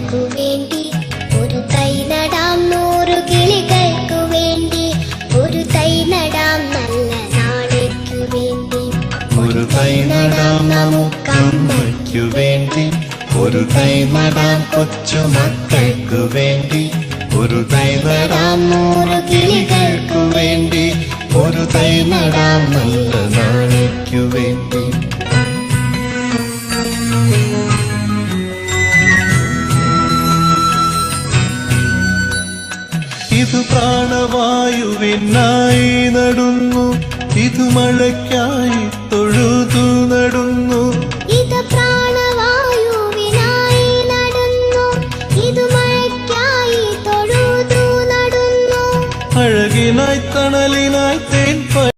മക്കൾക്കു വേണ്ടി ഒരു തൈ നടാം, 100 കിളികൾക്കു വേണ്ടി ഒരു തൈ നടാം, നല്ല നാളേക്കു വേണ്ടി ഒരു തൈ നടാം നമുക്കമ്മയ്ക്കു വേണ്ടി, ഒരു തൈ നടാം കൊച്ചു മക്കൾക്കു വേണ്ടി, ഒരു തൈ നടാം 100 കിളികൾക്കു വേണ്ടി, ഒരു തൈ നടാം നല്ല നാളേക്കു വേണ്ടി. ഇത് പ്രാണവായുവിനായി നടുന്നു, ഇത് മഴയ്ക്കായി തൊഴുതു നടുന്നു, ഇത് പ്രാണവായുവിനായി നടുന്നു, ഇത് മഴയ്ക്കായി തൊഴുതു നടുന്നു, അഴകിനായി തണലിനായി തേൻ